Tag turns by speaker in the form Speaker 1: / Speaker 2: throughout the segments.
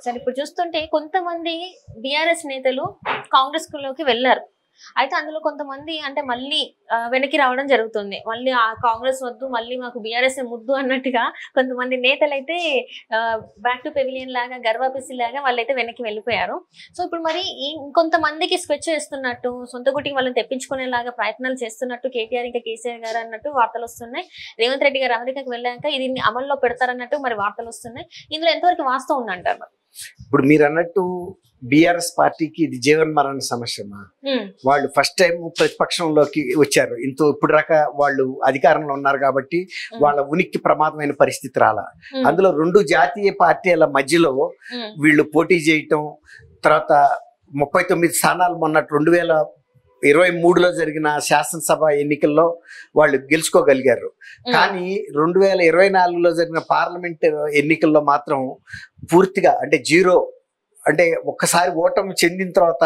Speaker 1: సరే ఇప్పుడు చూస్తుంటే కొంతమంది బీఆర్ఎస్ నేతలు కాంగ్రెస్ లోకి వెళ్ళారు. అయితే అందులో కొంతమంది అంటే మళ్ళీ వెనక్కి రావడం జరుగుతుంది. మళ్ళీ ఆ కాంగ్రెస్ వద్దు, మళ్ళీ మాకు బీఆర్ఎస్ ముద్దు అన్నట్టుగా కొంతమంది నేతలైతే బ్యాక్ టు పెవిలియన్ లాగా గర్వాపిసి లాగా వాళ్ళైతే వెనక్కి వెళ్ళిపోయారు. సో ఇప్పుడు మరి ఇంకొంతమందికి స్కెచ్ చేస్తున్నట్టు, సొంత గుటికి వాళ్ళని తెప్పించుకునేలాగా ప్రయత్నాలు చేస్తున్నట్టు కేటీఆర్ ఇంకా కేసీఆర్ గారు అన్నట్టు వార్తలు వస్తున్నాయి. రేవంత్ రెడ్డి గారు అమెరికాకి వెళ్ళాక ఇది అమల్లో పెడతారన్నట్టు మరి వార్తలు వస్తున్నాయి. ఇందులో ఎంతవరకు వాస్తవం ఉందంటారు?
Speaker 2: ఇప్పుడు మీరు అన్నట్టు బీఆర్ఎస్ పార్టీకి ఇది జీవన్ మరణ సమస్యమా? వాళ్ళు ఫస్ట్ టైం ప్రతిపక్షంలోకి వచ్చారు. ఇప్పుడు దాకా వాళ్ళు అధికారంలో ఉన్నారు కాబట్టి వాళ్ళ ఉనికి ప్రమాదమైన పరిస్థితి రాలా. అందులో 2 జాతీయ పార్టీల మధ్యలో వీళ్ళు పోటీ చేయటం, తర్వాత 39 స్థానాలు మొన్న 2023లో జరిగిన శాసనసభ ఎన్నికల్లో వాళ్ళు గెలుచుకోగలిగారు. కానీ 2024లో జరిగిన పార్లమెంట్ ఎన్నికల్లో మాత్రం పూర్తిగా అంటే జీరో, అంటే ఒక్కసారి ఓటమి చెందిన తర్వాత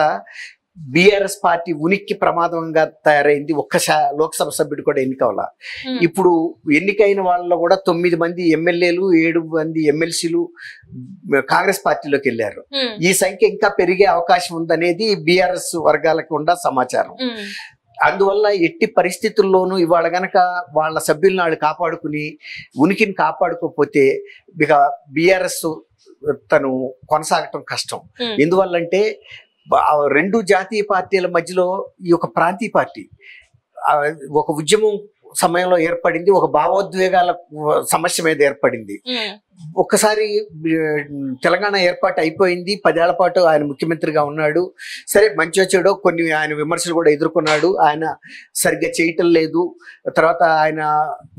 Speaker 2: బీఆర్ఎస్ పార్టీ ఉనికి ప్రమాదంగా తయారైంది. ఒక్క లోక్సభ సభ్యుడు కూడా ఎన్నికవల. ఇప్పుడు ఎన్నికైన వాళ్ళలో కూడా 9 మంది ఎమ్మెల్యేలు, 7 మంది ఎమ్మెల్సీలు కాంగ్రెస్ పార్టీలోకి వెళ్ళారు. ఈ సంఖ్య ఇంకా పెరిగే అవకాశం ఉందనేది బీఆర్ఎస్ వర్గాలకు ఉన్న సమాచారం. అందువల్ల ఎట్టి పరిస్థితుల్లోనూ ఇవాళ గనక వాళ్ళ సభ్యులను వాళ్ళు కాపాడుకుని ఉనికిని కాపాడుకోకపోతే ఇక బీఆర్ఎస్ తను కొనసాగటం కష్టం. ఎందువల్లంటే 2 జాతీయ పార్టీల మధ్యలో ఈ ఒక ప్రాంతీయ పార్టీ ఒక ఉద్యమం సమయంలో ఏర్పడింది, ఒక భావోద్వేగాల సమస్య మీద ఏర్పడింది. ఒక్కసారి తెలంగాణ ఏర్పాటు అయిపోయింది, 10 ఏళ్ల పాటు ఆయన ముఖ్యమంత్రిగా ఉన్నాడు. సరే మంచో చెడో కొన్ని ఆయన విమర్శలు కూడా ఎదుర్కొన్నాడు. ఆయన సరిగ్గా చేయటం లేదు. తర్వాత ఆయన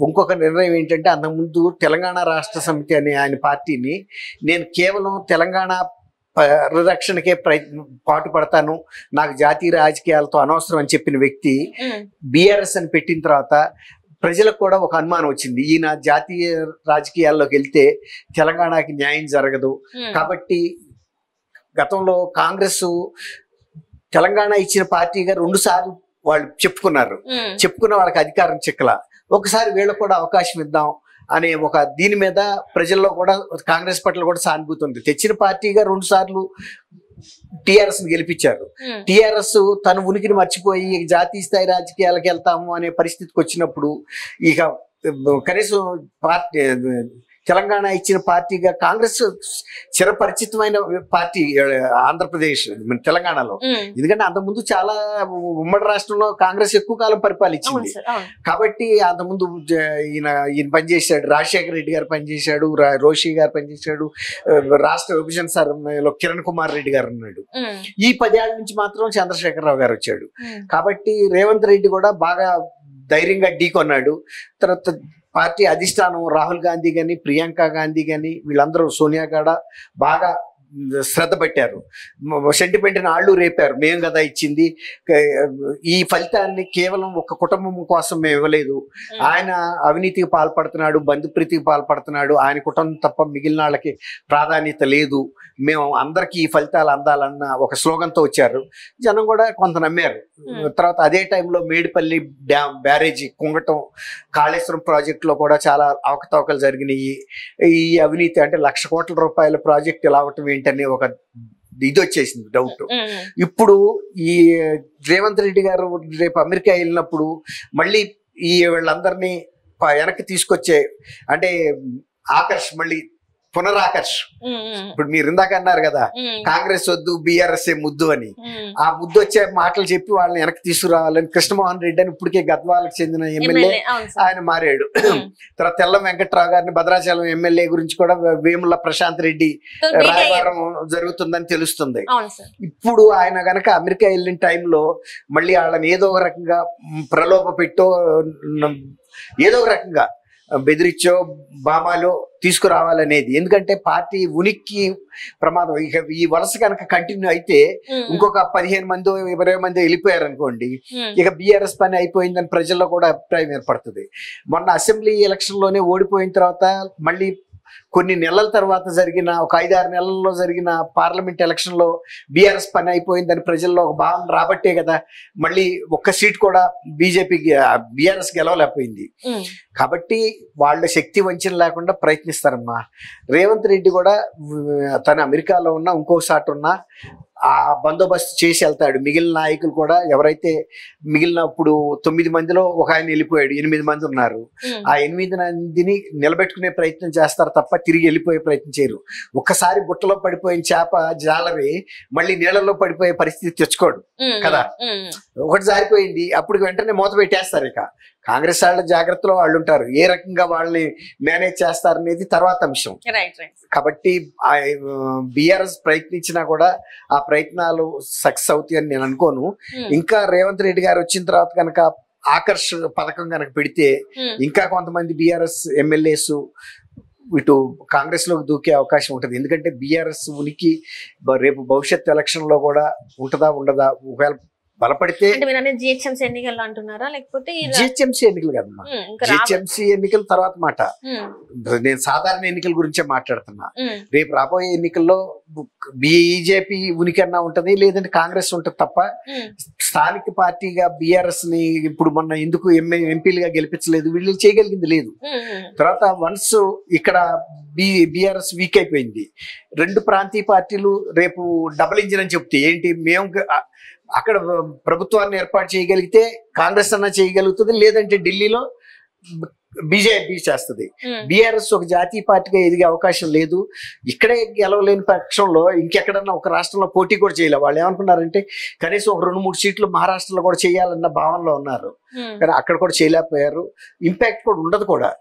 Speaker 2: ఇంకొక నిర్ణయం ఏంటంటే, అంతకుముందు తెలంగాణ రాష్ట్ర సమితి అనే ఆయన పార్టీని నేను కేవలం తెలంగాణ పరిరక్షణకే పాటుపడతాను, నాకు జాతీయ రాజకీయాలతో అనవసరం అని చెప్పిన వ్యక్తి బీఆర్ఎస్ అని పెట్టిన తర్వాత ప్రజలకు కూడా ఒక అనుమానం వచ్చింది, ఈయన జాతీయ రాజకీయాల్లోకి వెళ్తే తెలంగాణకి న్యాయం జరగదు. కాబట్టి గతంలో కాంగ్రెస్ తెలంగాణ ఇచ్చిన పార్టీగా 2 సార్లు వాళ్ళు చెప్పుకున్న వాళ్ళకి అధికారం చిక్కల. ఒకసారి వీళ్ళకు కూడా అవకాశం ఇద్దాం అనే ఒక దీని మీద ప్రజల్లో కూడా కాంగ్రెస్ పట్ల కూడా సానుభూతి ఉంది. తెచ్చిన పార్టీగా 2 సార్లు టిఆర్ఎస్ ని గెలిపించారు. టిఆర్ఎస్ తన ఉనికిని మర్చిపోయి జాతీయ స్థాయి రాజకీయాలకు వెళ్తాము అనే పరిస్థితికి వచ్చినప్పుడు ఇక కనీసం పార్టీ తెలంగాణ ఇచ్చిన పార్టీగా కాంగ్రెస్ చిరపరిచితమైన పార్టీ ఆంధ్రప్రదేశ్ తెలంగాణలో. ఎందుకంటే అంతకుముందు చాలా ఉమ్మడి రాష్ట్రంలో కాంగ్రెస్ ఎక్కువ కాలం పరిపాలించింది కాబట్టి అంతకుముందు ఈయన పనిచేశాడు, రాజశేఖర రెడ్డి గారు పనిచేశాడు, రోషి గారు పనిచేశాడు, రాష్ట్ర విభజన సమయంలో కిరణ్ కుమార్ రెడ్డి గారు ఉన్నాడు. ఈ 10 ఏళ్ల నుంచి మాత్రం చంద్రశేఖరరావు గారు వచ్చాడు. కాబట్టి రేవంత్ రెడ్డి కూడా బాగా ధైర్యంగా ఢీకొన్నాడు. తర్వాత పార్టీ అధిష్టానం రాహుల్ గాంధీ కానీ, ప్రియాంక గాంధీ కానీ, వీళ్ళందరూ సోనియా గాడ బాగా శ్రద్ధ పెట్టారు. సెంటిమెంట్ని ఆళ్ళు రేపారు, మేము కదా ఇచ్చింది, ఈ ఫలితాన్ని కేవలం ఒక కుటుంబం కోసం మేము ఇవ్వలేదు, ఆయన అవినీతికి పాల్పడుతున్నాడు, బంధుప్రీతికి పాల్పడుతున్నాడు, ఆయన కుటుంబం తప్ప మిగిలిన వాళ్ళకి ప్రాధాన్యత లేదు, మేము అందరికీ ఈ ఫలితాలు అందాలన్న ఒక స్లోగన్తో వచ్చారు. జనం కూడా కొంత నమ్మారు. తర్వాత అదే టైంలో మేడిపల్లి డ్యామ్ బ్యారేజీ కుంగటం, కాళేశ్వరం ప్రాజెక్టులో కూడా చాలా అవకతవకలు జరిగినాయి. ఈ అవినీతి అంటే 1,00,000 కోట్ల రూపాయల ప్రాజెక్ట్ ఇలా అవటం ఏంటనే ఒక ఇది వచ్చేసింది డౌట్. ఇప్పుడు ఈ రేవంత్ రెడ్డి గారు రేపు అమెరికా వెళ్ళినప్పుడు మళ్ళీ వీళ్ళందరినీ వెనక్కి తీసుకొచ్చే అంటే మళ్ళీ పునరాకర్ష్. ఇప్పుడు మీరు ఇందాక అన్నారు కదా కాంగ్రెస్ వద్దు బీఆర్ఎస్ ముద్దు అని, ఆ ముద్దు వచ్చే మాటలు చెప్పి వాళ్ళని వెనక్కి తీసుకురావాలని కృష్ణమోహన్ రెడ్డి అని ఇప్పటికే గద్వాలకు చెందిన ఎమ్మెల్యే ఆయన మారాడు. తర్వాత తెల్లం వెంకట్రావు గారిని భద్రాచలం ఎమ్మెల్యే గురించి కూడా వేముల ప్రశాంత్ రెడ్డి రాయబారం జరుగుతుందని తెలుస్తుంది. ఇప్పుడు ఆయన గనక అమెరికా వెళ్ళిన టైంలో మళ్ళీ వాళ్ళని ఏదో ఒక రకంగా ప్రలోభ పెట్టో ఏదో ఒక రకంగా బెదిరించో బామాలో తీసుకురావాలనేది. ఎందుకంటే పార్టీ ఉనికి ప్రమాదం. ఇక ఈ వలస కనుక కంటిన్యూ అయితే ఇంకొక 15 మందో 20 మందో వెళ్ళిపోయారు అనుకోండి, ఇక బీఆర్ఎస్ పని అయిపోయిందని ప్రజల్లో కూడా అభిప్రాయం ఏర్పడుతుంది. మొన్న అసెంబ్లీ ఎలక్షన్ లోనే ఓడిపోయిన తర్వాత మళ్ళీ కొన్ని నెలల తర్వాత జరిగిన ఒక 5-6 నెలల్లో జరిగిన పార్లమెంట్ ఎలక్షన్ లో బీఆర్ఎస్ పని అయిపోయిందని ప్రజల్లో ఒక భావన రాబట్టే కదా మళ్ళీ ఒక్క సీట్ కూడా బీజేపీకి బీఆర్ఎస్ గెలవలేకపోయింది. కాబట్టి వాళ్ళ శక్తి వంచన లేకుండా ప్రయత్నిస్తారమ్మా. రేవంత్ రెడ్డి కూడా తన అమెరికాలో ఉన్న ఇంకోసారి ఉన్న ఆ బందోబస్తు చేసి వెళ్తాడు. మిగిలిన నాయకులు కూడా ఎవరైతే మిగిలినప్పుడు 9 మందిలో ఒక ఆయన వెళ్ళిపోయాడు, 8 మంది ఉన్నారు. ఆ 8 మందిని నిలబెట్టుకునే ప్రయత్నం చేస్తారు తప్ప తిరిగి వెళ్ళిపోయే ప్రయత్నం చేయరు. ఒక్కసారి బుట్టలో పడిపోయిన చేప జాలరి మళ్ళీ నీళ్ళలో పడిపోయే పరిస్థితి తెచ్చుకోడు కదా. ఒకటి జారిపోయింది అప్పుడు వెంటనే మూత పెట్టేస్తారు. ఇక కాంగ్రెస్ వాళ్ళ జాగ్రత్తలో వాళ్ళు ఉంటారు, ఏ రకంగా వాళ్ళని మేనేజ్ చేస్తారనేది తర్వాత అంశం. కాబట్టి బీఆర్ఎస్ ప్రయత్నించినా కూడా ఆ ప్రయత్నాలు సక్సెస్ అవుతాయని నేను అనుకోను. ఇంకా రేవంత్ రెడ్డి గారు వచ్చిన తర్వాత కనుక ఆకర్ష్ పథకం కనుక పెడితే ఇంకా కొంతమంది బీఆర్ఎస్ ఎమ్మెల్యేస్ ఇటు కాంగ్రెస్ లోకి దూకే అవకాశం ఉంటుంది. ఎందుకంటే బీఆర్ఎస్ ఉనికి రేపు భవిష్యత్ ఎలక్షన్ లో కూడా ఉంటుందా ఉండదా, ఒకవేళ బలపడితే.
Speaker 1: జిహెచ్ఎంసీ ఎన్నికలు అంటున్నారా లేకపోతే
Speaker 2: జిహెచ్ఎంసీ ఎన్నికలు కదమ్మా, జిహెచ్ఎంసీ ఎన్నికల తర్వాత మాట. నేను సాధారణ ఎన్నికల గురించే మాట్లాడుతున్నా. రేపు రాబోయే ఎన్నికల్లో బీజేపీ ఉనికన్నా ఉంటది, లేదంటే కాంగ్రెస్ ఉంటది తప్ప స్థానిక పార్టీగా బీఆర్ఎస్ ని ఇప్పుడు మొన్న ఎందుకు ఎంపీలుగా గెలిపించలేదు, వీళ్ళు చేయగలిగింది లేదు. తర్వాత వన్స్ ఇక్కడ బీఆర్ఎస్ వీక్ అయిపోయింది, 2 ప్రాంతీయ పార్టీలు రేపు డబుల్ ఇంజిన్ అని చెప్తే ఏంటి, మేము అక్కడ ప్రభుత్వాన్ని ఏర్పాటు చేయగలిగితే కాంగ్రెస్ అన్నా చేయగలుగుతుంది, లేదంటే ఢిల్లీలో బీజేపీ చేస్తుంది. బీఆర్ఎస్ ఒక జాతీయ పార్టీగా ఎదిగే అవకాశం లేదు. ఇక్కడే గెలవలేని పక్షంలో ఇంకెక్కడన్నా ఒక రాష్ట్రంలో పోటీ కూడా చేయలేదు. వాళ్ళు ఏమనుకున్నారంటే కనీసం ఒక 2-3 సీట్లు మహారాష్ట్రలో కూడా చేయాలన్న భావనలో ఉన్నారు, కానీ అక్కడ కూడా చేయలేకపోయారు. ఇంపాక్ట్ కూడా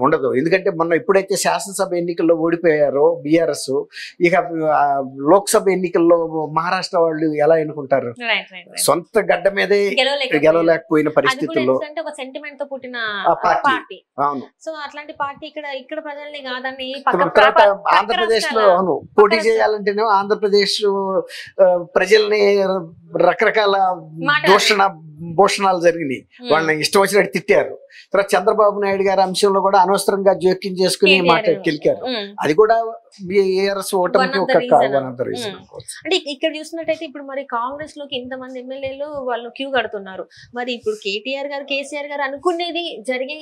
Speaker 2: ఉండదు. ఎందుకంటే మొన్న ఎప్పుడైతే శాసనసభ ఎన్నికల్లో ఓడిపోయారో బీఆర్ఎస్, ఇక లోక్సభ ఎన్నికల్లో మహారాష్ట్ర వాళ్ళు ఎలా ఎన్నుకుంటారు? సొంత గడ్డ మీదే గెలవలేకపోయిన పరిస్థితుల్లో పార్టీ. అవును,
Speaker 1: సో అట్లాంటి పార్టీ ఇక్కడ ప్రజల్ని కాదని
Speaker 2: ఆంధ్రప్రదేశ్ లో అవును పోటీ చేయాలంటేనే ఆంధ్రప్రదేశ్ ప్రజల్ని రకరకాల భూషణాలు జరిగినాయి, వాళ్ళని ఇష్టం వచ్చినట్టు తిట్టారు. తర్వాత చంద్రబాబు నాయుడు గారి అంశంలో కూడా అనవసరంగా జోక్యం చేసుకుని గెలికారు. అది కూడా బీఆర్ఎస్ ఓటమికి ఒక రీజన్.
Speaker 1: అంటే ఇక్కడ చూసినట్టయితే ఇప్పుడు మరి కాంగ్రెస్ లోకి ఇంతమంది ఎమ్మెల్యేలు వాళ్ళు క్యూ కడుతున్నారు. మరి ఇప్పుడు కేటీఆర్ గారు కేసీఆర్ గారు అనుకునేది జరిగే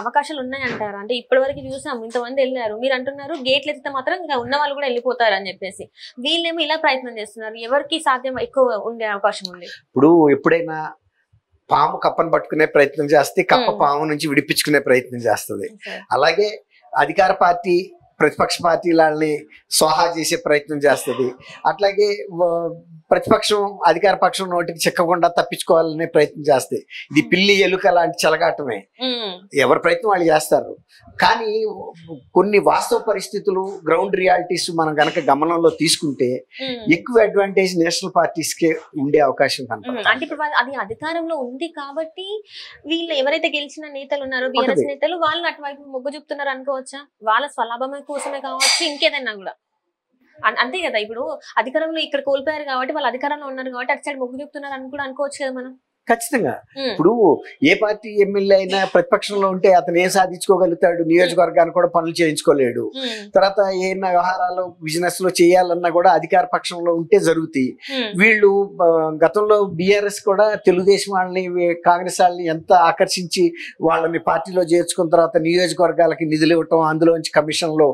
Speaker 1: అవకాశాలు ఉన్నాయంటారా? అంటే ఇప్పటి వరకు చూసాం ఇంతమంది వెళ్ళారు, మీరు అంటున్నారు గేట్లు ఎత్తితే మాత్రం ఇంకా ఉన్న వాళ్ళు కూడా వెళ్ళిపోతారు అని చెప్పేసి. వీళ్ళేమో ఇలా ప్రయత్నం చేస్తున్నారు, ఎవరికి సాధ్యం ఎక్కువ ఉండే అవకాశం ఉంది?
Speaker 2: ఇప్పుడు ఎప్పుడైనా పాము కప్పను పట్టుకునే ప్రయత్నం చేస్తే కప్ప పాము నుంచి విడిపించుకునే ప్రయత్నం చేస్తుంది. అలాగే అధికార పార్టీ ప్రతిపక్ష పార్టీలని సోహా చేసే ప్రయత్నం చేస్తుంది. అట్లాగే ప్రతిపక్షం అధికార పక్షం నోటికి చిక్కకుండా తప్పించుకోవాలనే ప్రయత్నం చేస్తాయి. ఇది పిల్లి ఎలుక లాంటి చెలగాటమే, ఎవరి ప్రయత్నం వాళ్ళు చేస్తారు. కానీ కొన్ని వాస్తవ పరిస్థితులు గ్రౌండ్ రియాలిటీస్ మనం గనక గమనంలో తీసుకుంటే ఎక్కువ అడ్వాంటేజ్ నేషనల్ పార్టీస్ కే ఉండే అవకాశం కనపడుతుంది.
Speaker 1: అంటే ఇప్పుడు అది అధికారంలో ఉంది కాబట్టి వీళ్ళు ఎవరైతే గెలిచిన నేతలు ఉన్నారో బీఆర్ఎస్ నేతలు వాళ్ళు అటువైపు మొగ్గు చూపుతున్నారు అనుకోవచ్చా? వాళ్ళ స్వలాభం కోసమే కావచ్చు, ఇంకేదైనా కూడా అంతే కదా. ఇప్పుడు అధికారంలో ఇక్కడ కోల్పోయారు కాబట్టి వాళ్ళు అధికారంలో ఉన్నారు కాబట్టి అటు సైడ్ మొగ్గు చూపుతున్నారు అని కూడా అనుకోవచ్చు కదా మనం.
Speaker 2: ఖచ్చితంగా ఇప్పుడు ఏ పార్టీ ఎమ్మెల్యే అయినా ప్రతిపక్షంలో ఉంటే అతను ఏం సాధించుకోగలుగుతాడు? నియోజకవర్గాన్ని కూడా పనులు చేయించుకోలేడు. తర్వాత ఏమైనా వ్యవహారాలు బిజినెస్ లో చేయాలన్నా కూడా అధికార పక్షంలో ఉంటే జరుగుతాయి. వీళ్ళు గతంలో బీఆర్ఎస్ కూడా తెలుగుదేశం వాళ్ళని కాంగ్రెస్ వాళ్ళని ఎంత ఆకర్షించి వాళ్ళని పార్టీలో చేర్చుకున్న తర్వాత నియోజకవర్గాలకి నిధులు ఇవ్వటం, అందులోంచి కమిషన్లో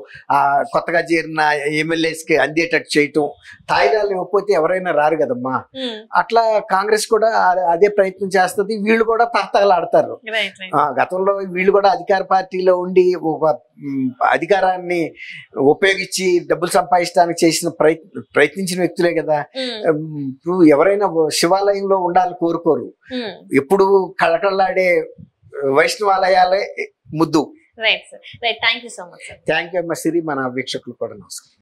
Speaker 2: కొత్తగా చేరిన ఎమ్మెల్యేస్ కి అందేటట్టు చేయటం, తాయిదాలు ఇవ్వకపోతే ఎవరైనా రారు కదమ్మా. అట్లా కాంగ్రెస్ కూడా అదే ప్రయత్నం చేస్తుంది. వీళ్ళు కూడా తహతహలాడతారు. గతంలో వీళ్ళు కూడా అధికార పార్టీలో ఉండి ఒక అధికారాన్ని ఉపయోగించి డబ్బులు సంపాదించడానికి ప్రయత్నించిన వ్యక్తులే కదా. ఇప్పుడు ఎవరైనా శివాలయంలో ఉండాలని కోరుకోరు, ఎప్పుడు కళకళలాడే వైష్ణవాలయాలే ముద్దు.
Speaker 1: Right sir, right. Thank you so much.
Speaker 2: Thank you అమ్మ సిరి. మన వీక్షకులు కూడా నమస్కారం.